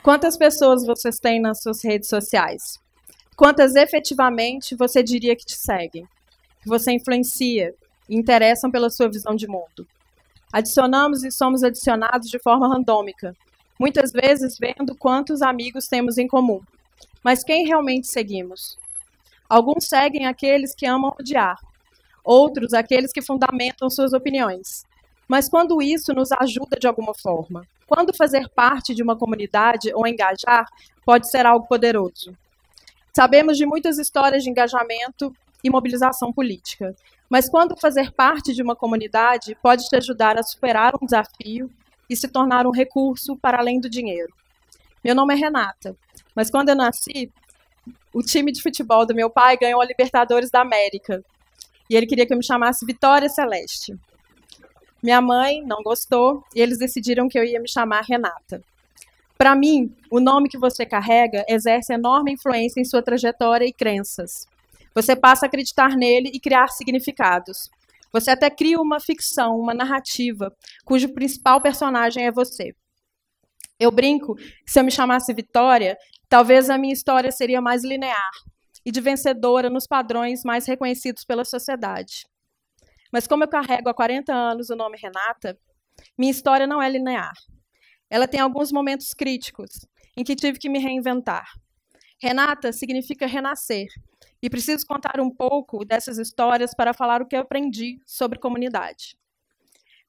Quantas pessoas vocês têm nas suas redes sociais? Quantas efetivamente você diria que te seguem? Que você influencia e interessam pela sua visão de mundo? Adicionamos e somos adicionados de forma randômica, muitas vezes vendo quantos amigos temos em comum. Mas quem realmente seguimos? Alguns seguem aqueles que amam odiar, outros aqueles que fundamentam suas opiniões. Mas quando isso nos ajuda de alguma forma? Quando fazer parte de uma comunidade ou engajar pode ser algo poderoso? Sabemos de muitas histórias de engajamento e mobilização política, mas quando fazer parte de uma comunidade pode te ajudar a superar um desafio e se tornar um recurso para além do dinheiro. Meu nome é Renata, mas quando eu nasci, o time de futebol do meu pai ganhou a Libertadores da América e ele queria que eu me chamasse Vitória Celeste. Minha mãe não gostou e eles decidiram que eu ia me chamar Renata. Para mim, o nome que você carrega exerce enorme influência em sua trajetória e crenças. Você passa a acreditar nele e criar significados. Você até cria uma ficção, uma narrativa, cujo principal personagem é você. Eu brinco que se eu me chamasse Vitória, talvez a minha história seria mais linear e de vencedora nos padrões mais reconhecidos pela sociedade. Mas como eu carrego há 40 anos o nome Renata, minha história não é linear. Ela tem alguns momentos críticos em que tive que me reinventar. Renata significa renascer, e preciso contar um pouco dessas histórias para falar o que eu aprendi sobre comunidade.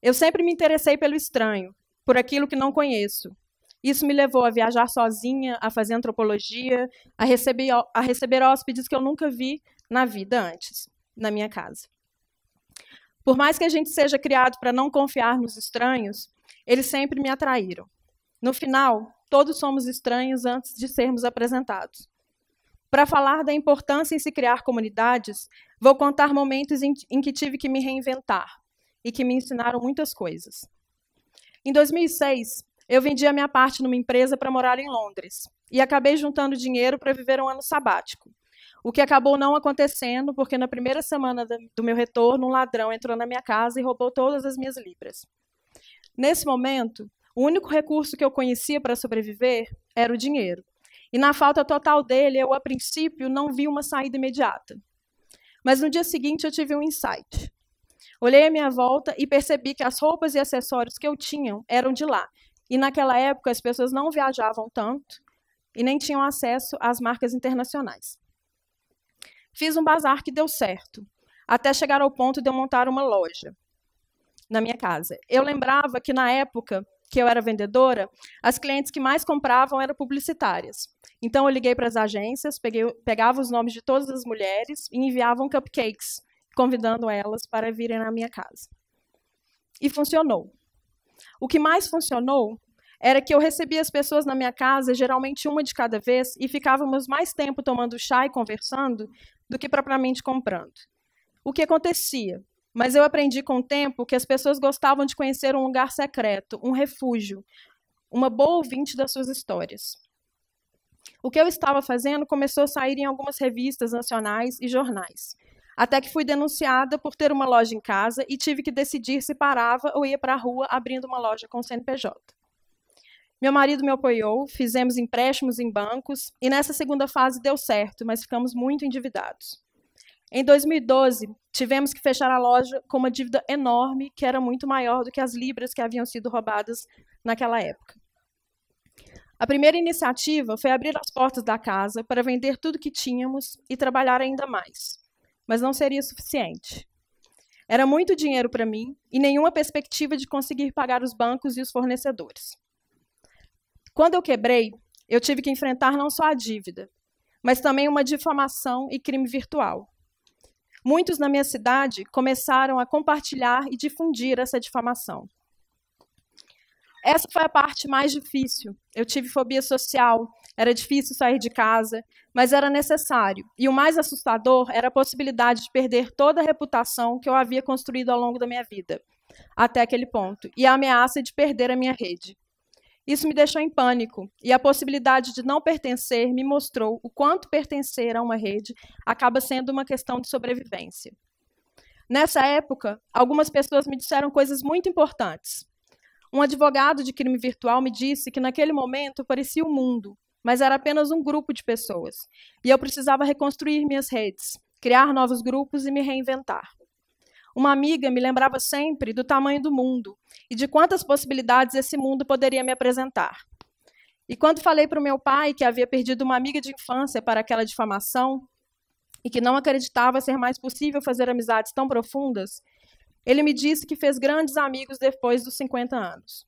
Eu sempre me interessei pelo estranho, por aquilo que não conheço. Isso me levou a viajar sozinha, a fazer antropologia, a receber hóspedes que eu nunca vi na vida antes, na minha casa. Por mais que a gente seja criado para não confiar nos estranhos, eles sempre me atraíram. No final, todos somos estranhos antes de sermos apresentados. Para falar da importância em se criar comunidades, vou contar momentos em que tive que me reinventar e que me ensinaram muitas coisas. Em 2006, eu vendi a minha parte numa empresa para morar em Londres e acabei juntando dinheiro para viver um ano sabático. O que acabou não acontecendo, porque na primeira semana do meu retorno, um ladrão entrou na minha casa e roubou todas as minhas libras. Nesse momento, o único recurso que eu conhecia para sobreviver era o dinheiro. E na falta total dele, eu, a princípio, não vi uma saída imediata. Mas no dia seguinte, eu tive um insight. Olhei à minha volta e percebi que as roupas e acessórios que eu tinha eram de lá. E naquela época, as pessoas não viajavam tanto e nem tinham acesso às marcas internacionais. Fiz um bazar que deu certo, até chegar ao ponto de eu montar uma loja na minha casa. Eu lembrava que, na época que eu era vendedora, as clientes que mais compravam eram publicitárias. Então, eu liguei para as agências, pegava os nomes de todas as mulheres e enviavam cupcakes, convidando elas para virem na minha casa. E funcionou. O que mais funcionou era que eu recebia as pessoas na minha casa, geralmente uma de cada vez, e ficávamos mais tempo tomando chá e conversando do que propriamente comprando. O que acontecia? Mas eu aprendi com o tempo que as pessoas gostavam de conhecer um lugar secreto, um refúgio, uma boa ouvinte das suas histórias. O que eu estava fazendo começou a sair em algumas revistas nacionais e jornais, até que fui denunciada por ter uma loja em casa e tive que decidir se parava ou ia para a rua abrindo uma loja com CNPJ. Meu marido me apoiou, fizemos empréstimos em bancos e nessa segunda fase deu certo, mas ficamos muito endividados. Em 2012, tivemos que fechar a loja com uma dívida enorme, que era muito maior do que as libras que haviam sido roubadas naquela época. A primeira iniciativa foi abrir as portas da casa para vender tudo que tínhamos e trabalhar ainda mais. Mas não seria suficiente. Era muito dinheiro para mim e nenhuma perspectiva de conseguir pagar os bancos e os fornecedores. Quando eu quebrei, eu tive que enfrentar não só a dívida, mas também uma difamação e crime virtual. Muitos na minha cidade começaram a compartilhar e difundir essa difamação. Essa foi a parte mais difícil. Eu tive fobia social, era difícil sair de casa, mas era necessário. E o mais assustador era a possibilidade de perder toda a reputação que eu havia construído ao longo da minha vida, até aquele ponto, e a ameaça de perder a minha rede. Isso me deixou em pânico, e a possibilidade de não pertencer me mostrou o quanto pertencer a uma rede acaba sendo uma questão de sobrevivência. Nessa época, algumas pessoas me disseram coisas muito importantes. Um advogado de crime virtual me disse que naquele momento parecia o mundo, mas era apenas um grupo de pessoas. E eu precisava reconstruir minhas redes, criar novos grupos e me reinventar. Uma amiga me lembrava sempre do tamanho do mundo e de quantas possibilidades esse mundo poderia me apresentar. E quando falei para o meu pai que havia perdido uma amiga de infância para aquela difamação e que não acreditava ser mais possível fazer amizades tão profundas, ele me disse que fez grandes amigos depois dos 50 anos.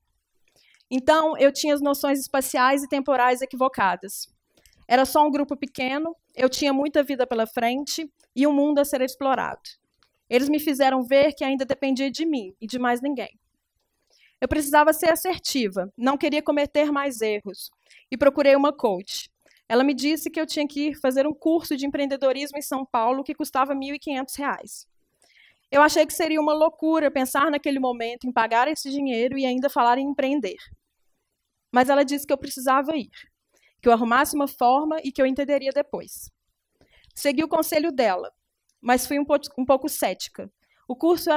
Então, eu tinha as noções espaciais e temporais equivocadas. Era só um grupo pequeno, eu tinha muita vida pela frente e um mundo a ser explorado. Eles me fizeram ver que ainda dependia de mim e de mais ninguém. Eu precisava ser assertiva, não queria cometer mais erros, e procurei uma coach. Ela me disse que eu tinha que ir fazer um curso de empreendedorismo em São Paulo que custava R$ 1.500. Eu achei que seria uma loucura pensar naquele momento em pagar esse dinheiro e ainda falar em empreender. Mas ela disse que eu precisava ir, que eu arrumasse uma forma e que eu entenderia depois. Segui o conselho dela, mas fui um pouco cética. O curso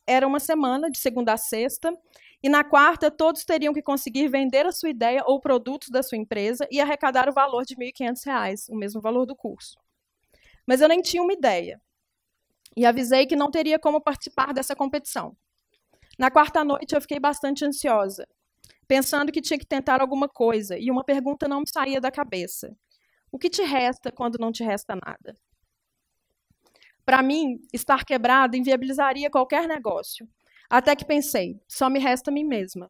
era uma semana, de segunda a sexta, e na quarta todos teriam que conseguir vender a sua ideia ou produtos da sua empresa e arrecadar o valor de R$ 1.500, o mesmo valor do curso. Mas eu nem tinha uma ideia. E avisei que não teria como participar dessa competição. Na quarta noite, eu fiquei bastante ansiosa, pensando que tinha que tentar alguma coisa, e uma pergunta não me saía da cabeça. O que te resta quando não te resta nada? Para mim, estar quebrada inviabilizaria qualquer negócio. Até que pensei, só me resta a mim mesma.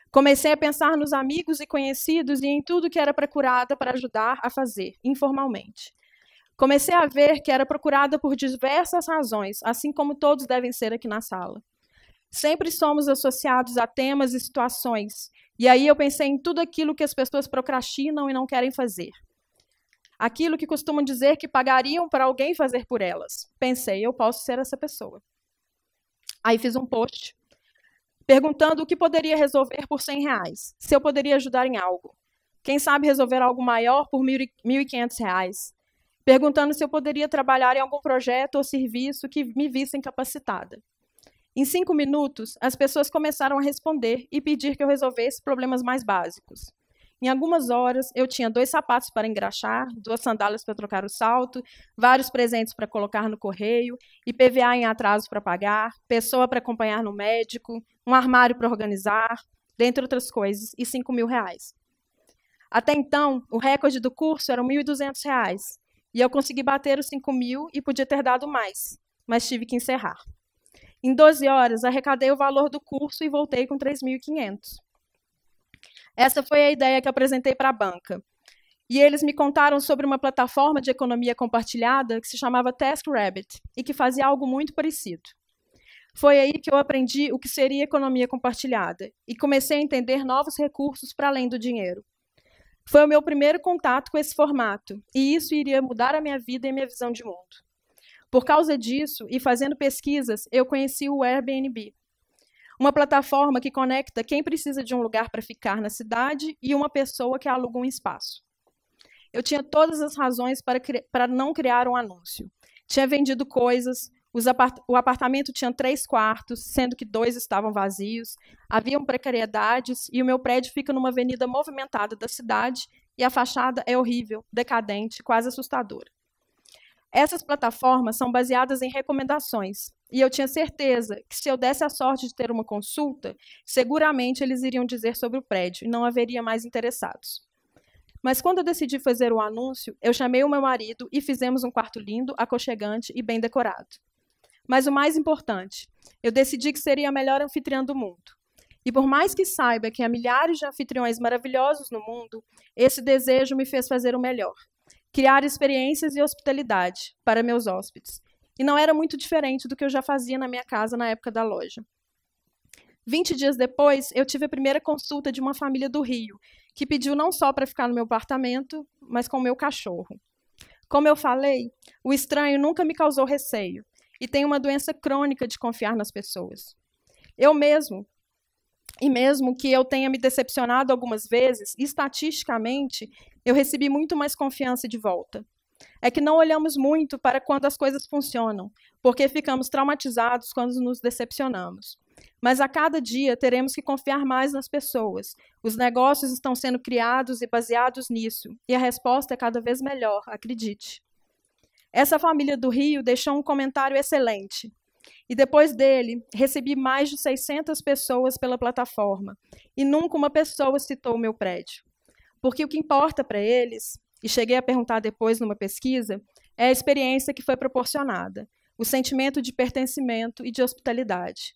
Comecei a pensar nos amigos e conhecidos e em tudo que era procurada para ajudar a fazer, informalmente. Comecei a ver que era procurada por diversas razões, assim como todos devem ser aqui na sala. Sempre somos associados a temas e situações, e aí eu pensei em tudo aquilo que as pessoas procrastinam e não querem fazer. Aquilo que costumam dizer que pagariam para alguém fazer por elas. Pensei, eu posso ser essa pessoa. Aí fiz um post perguntando o que poderia resolver por R$ 100, se eu poderia ajudar em algo. Quem sabe resolver algo maior por R$ 1.500. Perguntando se eu poderia trabalhar em algum projeto ou serviço que me vissem capacitada. Em 5 minutos, as pessoas começaram a responder e pedir que eu resolvesse problemas mais básicos. Em algumas horas, eu tinha 2 sapatos para engraxar, 2 sandálias para trocar o salto, vários presentes para colocar no correio, IPVA em atraso para pagar, pessoa para acompanhar no médico, um armário para organizar, dentre outras coisas, e R$ 5.000. Até então, o recorde do curso era R$ 1.200, e eu consegui bater os 5.000 e podia ter dado mais, mas tive que encerrar. Em 12 horas, arrecadei o valor do curso e voltei com 3.500. Essa foi a ideia que apresentei para a banca. E eles me contaram sobre uma plataforma de economia compartilhada que se chamava TaskRabbit e que fazia algo muito parecido. Foi aí que eu aprendi o que seria economia compartilhada e comecei a entender novos recursos para além do dinheiro. Foi o meu primeiro contato com esse formato, e isso iria mudar a minha vida e a minha visão de mundo. Por causa disso, e fazendo pesquisas, eu conheci o Airbnb, uma plataforma que conecta quem precisa de um lugar para ficar na cidade e uma pessoa que aluga um espaço. Eu tinha todas as razões para não criar um anúncio. Tinha vendido coisas, o apartamento tinha 3 quartos, sendo que 2 estavam vazios, haviam precariedades e o meu prédio fica numa avenida movimentada da cidade e a fachada é horrível, decadente, quase assustadora. Essas plataformas são baseadas em recomendações e eu tinha certeza que se eu desse a sorte de ter uma consulta, seguramente eles iriam dizer sobre o prédio e não haveria mais interessados. Mas quando eu decidi fazer o anúncio, eu chamei o meu marido e fizemos um quarto lindo, aconchegante e bem decorado. Mas o mais importante, eu decidi que seria a melhor anfitriã do mundo. E por mais que saiba que há milhares de anfitriões maravilhosos no mundo, esse desejo me fez fazer o melhor. Criar experiências e hospitalidade para meus hóspedes. E não era muito diferente do que eu já fazia na minha casa na época da loja. 20 dias depois, eu tive a primeira consulta de uma família do Rio, que pediu não só para ficar no meu apartamento, mas com o meu cachorro. Como eu falei, o estranho nunca me causou receio, e tenho uma doença crônica de confiar nas pessoas. E mesmo que eu tenha me decepcionado algumas vezes, estatisticamente, eu recebi muito mais confiança de volta. É que não olhamos muito para quando as coisas funcionam, porque ficamos traumatizados quando nos decepcionamos. Mas a cada dia teremos que confiar mais nas pessoas. Os negócios estão sendo criados e baseados nisso, e a resposta é cada vez melhor, acredite. Essa família do Rio deixou um comentário excelente. E depois dele, recebi mais de 600 pessoas pela plataforma, e nunca uma pessoa citou o meu prédio. Porque o que importa para eles, e cheguei a perguntar depois numa pesquisa, é a experiência que foi proporcionada, o sentimento de pertencimento e de hospitalidade.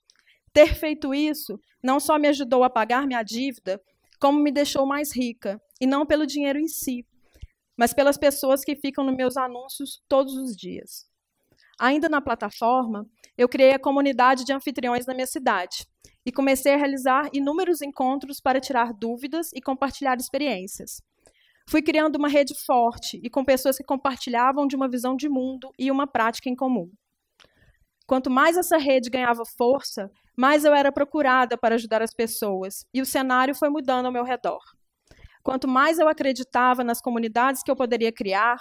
Ter feito isso não só me ajudou a pagar minha dívida, como me deixou mais rica, e não pelo dinheiro em si, mas pelas pessoas que ficam nos meus anúncios todos os dias. Ainda na plataforma, eu criei a comunidade de anfitriões na minha cidade e comecei a realizar inúmeros encontros para tirar dúvidas e compartilhar experiências. Fui criando uma rede forte e com pessoas que compartilhavam de uma visão de mundo e uma prática em comum. Quanto mais essa rede ganhava força, mais eu era procurada para ajudar as pessoas, e o cenário foi mudando ao meu redor. Quanto mais eu acreditava nas comunidades que eu poderia criar,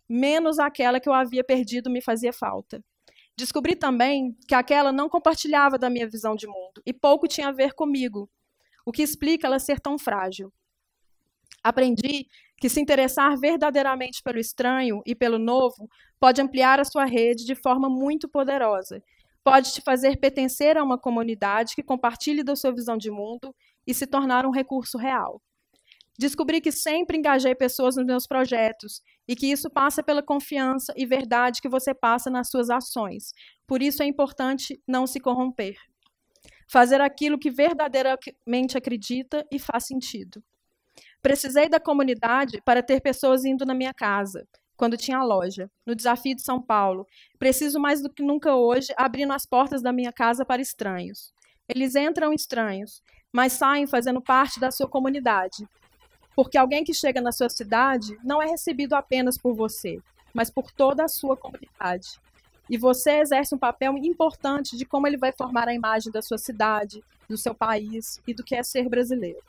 menos aquela que eu havia perdido me fazia falta. Descobri também que aquela não compartilhava da minha visão de mundo, e pouco tinha a ver comigo, o que explica ela ser tão frágil. Aprendi que se interessar verdadeiramente pelo estranho e pelo novo pode ampliar a sua rede de forma muito poderosa. Pode te fazer pertencer a uma comunidade que compartilhe da sua visão de mundo e se tornar um recurso real. Descobri que sempre engajei pessoas nos meus projetos e que isso passa pela confiança e verdade que você passa nas suas ações. Por isso é importante não se corromper. Fazer aquilo que verdadeiramente acredita e faz sentido. Precisei da comunidade para ter pessoas indo na minha casa, quando tinha loja, no Desafio de São Paulo. Preciso mais do que nunca hoje, abrindo as portas da minha casa para estranhos. Eles entram estranhos, mas saem fazendo parte da sua comunidade. Porque alguém que chega na sua cidade não é recebido apenas por você, mas por toda a sua comunidade. E você exerce um papel importante de como ele vai formar a imagem da sua cidade, do seu país e do que é ser brasileiro.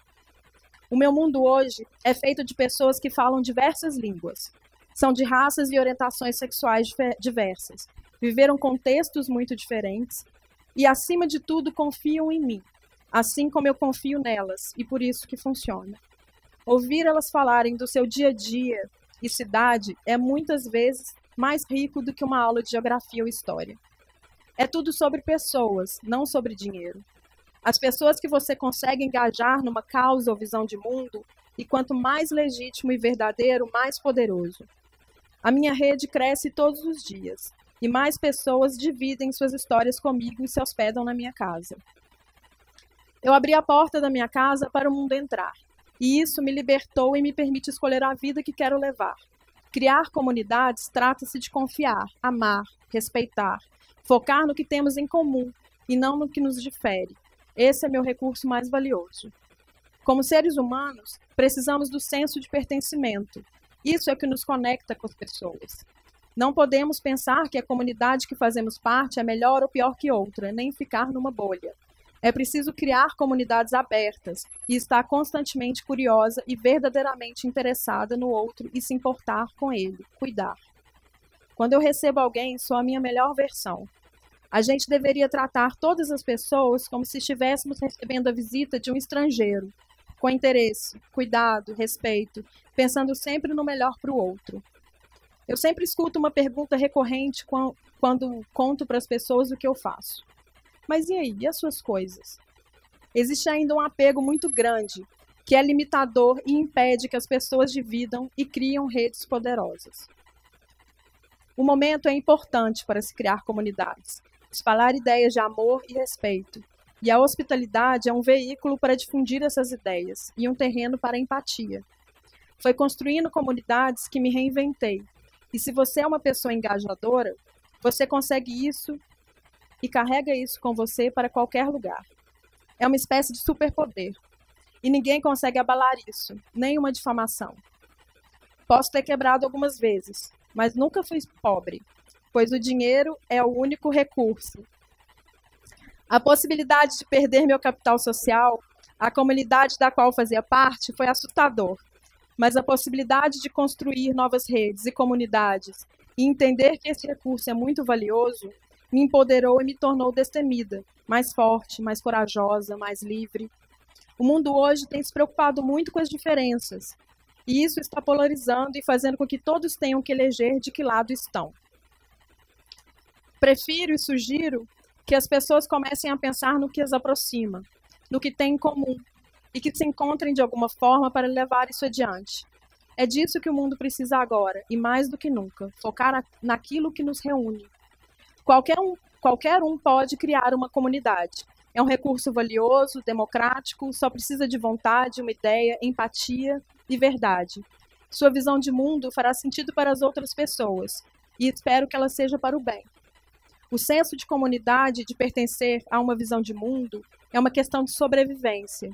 O meu mundo hoje é feito de pessoas que falam diversas línguas. São de raças e orientações sexuais diversas. Viveram contextos muito diferentes e, acima de tudo, confiam em mim, assim como eu confio nelas, e por isso que funciona. Ouvir elas falarem do seu dia a dia e cidade é muitas vezes mais rico do que uma aula de geografia ou história. É tudo sobre pessoas, não sobre dinheiro. As pessoas que você consegue engajar numa causa ou visão de mundo, e quanto mais legítimo e verdadeiro, mais poderoso. A minha rede cresce todos os dias, e mais pessoas dividem suas histórias comigo e se hospedam na minha casa. Eu abri a porta da minha casa para o mundo entrar, e isso me libertou e me permite escolher a vida que quero levar. Criar comunidades trata-se de confiar, amar, respeitar, focar no que temos em comum e não no que nos difere. Esse é meu recurso mais valioso. Como seres humanos, precisamos do senso de pertencimento. Isso é o que nos conecta com as pessoas. Não podemos pensar que a comunidade que fazemos parte é melhor ou pior que outra, nem ficar numa bolha. É preciso criar comunidades abertas e estar constantemente curiosa e verdadeiramente interessada no outro e se importar com ele, cuidar. Quando eu recebo alguém, sou a minha melhor versão. A gente deveria tratar todas as pessoas como se estivéssemos recebendo a visita de um estrangeiro, com interesse, cuidado, respeito, pensando sempre no melhor para o outro. Eu sempre escuto uma pergunta recorrente quando conto para as pessoas o que eu faço. Mas e aí, e as suas coisas? Existe ainda um apego muito grande, que é limitador e impede que as pessoas dividam e criam redes poderosas. O momento é importante para se criar comunidades, espalhar ideias de amor e respeito. E a hospitalidade é um veículo para difundir essas ideias e um terreno para a empatia. Foi construindo comunidades que me reinventei. E se você é uma pessoa engajadora, você consegue isso e carrega isso com você para qualquer lugar. É uma espécie de superpoder. E ninguém consegue abalar isso, nem uma difamação. Posso ter quebrado algumas vezes, mas nunca fui pobre, pois o dinheiro é o único recurso. A possibilidade de perder meu capital social, a comunidade da qual fazia parte, foi assustador. Mas a possibilidade de construir novas redes e comunidades e entender que esse recurso é muito valioso me empoderou e me tornou destemida, mais forte, mais corajosa, mais livre. O mundo hoje tem se preocupado muito com as diferenças, e isso está polarizando e fazendo com que todos tenham que eleger de que lado estão. Prefiro e sugiro que as pessoas comecem a pensar no que as aproxima, no que têm em comum, e que se encontrem de alguma forma para levar isso adiante. É disso que o mundo precisa agora, e mais do que nunca, focar naquilo que nos reúne. Qualquer um pode criar uma comunidade. É um recurso valioso, democrático, só precisa de vontade, uma ideia, empatia e verdade. Sua visão de mundo fará sentido para as outras pessoas, e espero que ela seja para o bem. O senso de comunidade, de pertencer a uma visão de mundo, é uma questão de sobrevivência.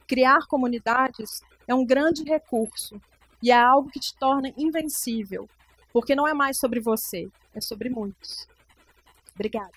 Criar comunidades é um grande recurso e é algo que te torna invencível, porque não é mais sobre você, é sobre muitos. Obrigada.